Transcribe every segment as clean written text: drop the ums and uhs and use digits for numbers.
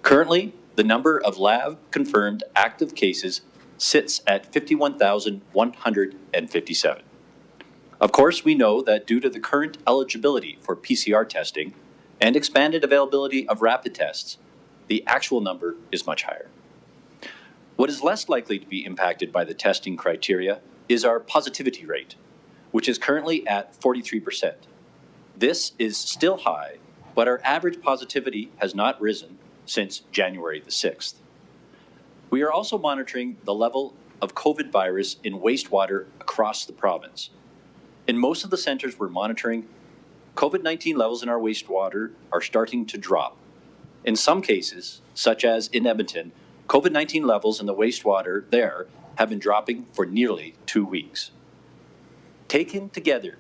Currently, the number of lab-confirmed active cases sits at 51,157. Of course, we know that due to the current eligibility for PCR testing and expanded availability of rapid tests, the actual number is much higher. What is less likely to be impacted by the testing criteria is our positivity rate, which is currently at 43%. This is still high, but our average positivity has not risen since January the 6th. We are also monitoring the level of COVID virus in wastewater across the province. In most of the centres we're monitoring, COVID-19 levels in our wastewater are starting to drop. In some cases, such as in Edmonton, COVID-19 levels in the wastewater there have been dropping for nearly 2 weeks. Taken together,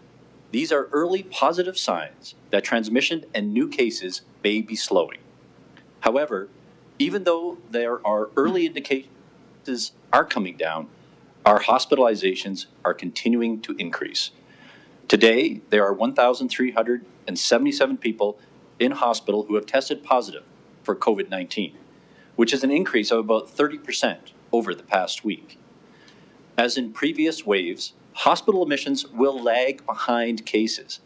these are early positive signs that transmission and new cases may be slowing. However, even though there are early indications are coming down, our hospitalizations are continuing to increase. Today, there are 1,377 people in hospital who have tested positive for COVID-19, which is an increase of about 30% over the past week. As in previous waves, hospital admissions will lag behind cases.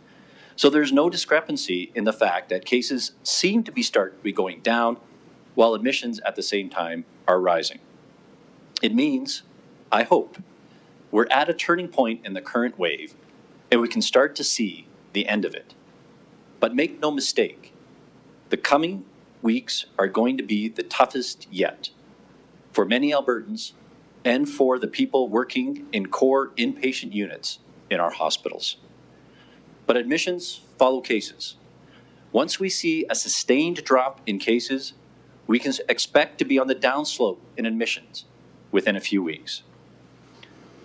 So there's no discrepancy in the fact that cases seem to be going down while admissions at the same time are rising. It means, I hope, we're at a turning point in the current wave and we can start to see the end of it. But make no mistake, the coming weeks are going to be the toughest yet for many Albertans and for the people working in core inpatient units in our hospitals. But admissions follow cases. Once we see a sustained drop in cases, we can expect to be on the downslope in admissions within a few weeks.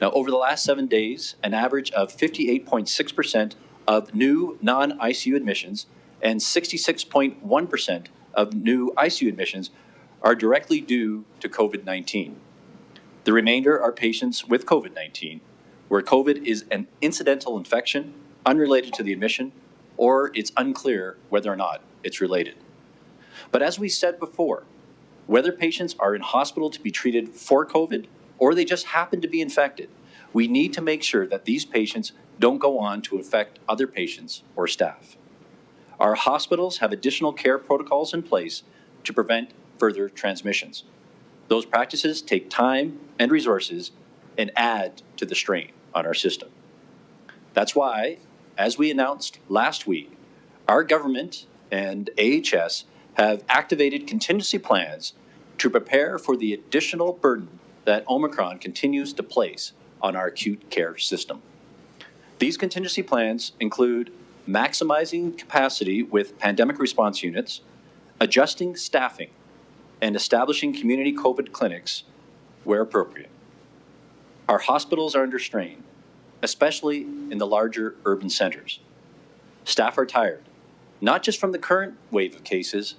Now, over the last 7 days, an average of 58.6% of new non-ICU admissions and 66.1% of new ICU admissions are directly due to COVID-19. The remainder are patients with COVID-19, where COVID is an incidental infection unrelated to the admission, or it's unclear whether or not it's related. But as we said before, whether patients are in hospital to be treated for COVID or they just happen to be infected, we need to make sure that these patients don't go on to infect other patients or staff. Our hospitals have additional care protocols in place to prevent further transmissions. Those practices take time and resources and add to the strain on our system. That's why, as we announced last week, our government and AHS have activated contingency plans to prepare for the additional burden that Omicron continues to place on our acute care system. These contingency plans include maximizing capacity with pandemic response units, adjusting staffing, and establishing community COVID clinics where appropriate. Our hospitals are under strain, especially in the larger urban centres. Staff are tired, not just from the current wave of cases,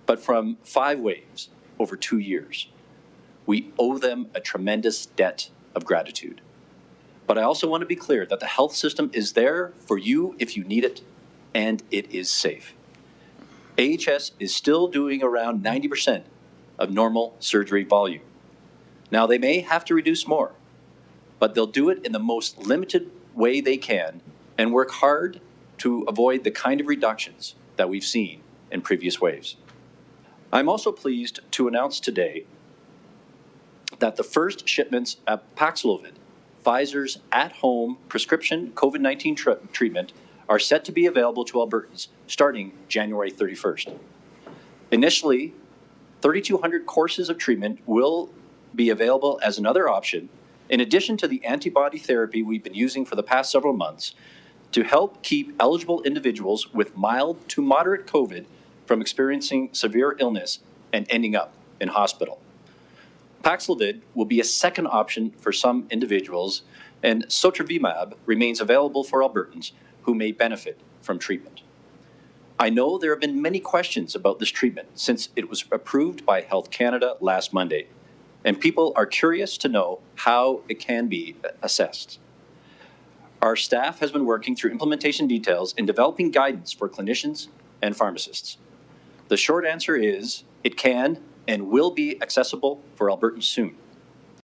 but from 5 waves over 2 years. We owe them a tremendous debt of gratitude. But I also want to be clear that the health system is there for you if you need it, and it is safe. AHS is still doing around 90% of normal surgery volume. Now, they may have to reduce more, but they'll do it in the most limited way they can and work hard to avoid the kind of reductions that we've seen in previous waves. I'm also pleased to announce today that the first shipments of Paxlovid, Pfizer's at-home prescription COVID-19 treatment, are set to be available to Albertans starting January 31st. Initially, 3,200 courses of treatment will be available as another option, in addition to the antibody therapy we've been using for the past several months to help keep eligible individuals with mild to moderate COVID from experiencing severe illness and ending up in hospital. Paxlovid will be a second option for some individuals, and Sotrovimab remains available for Albertans who may benefit from treatment. I know there have been many questions about this treatment since it was approved by Health Canada last Monday, and people are curious to know how it can be assessed. Our staff has been working through implementation details and developing guidance for clinicians and pharmacists. The short answer is It can and will be accessible for Albertans soon.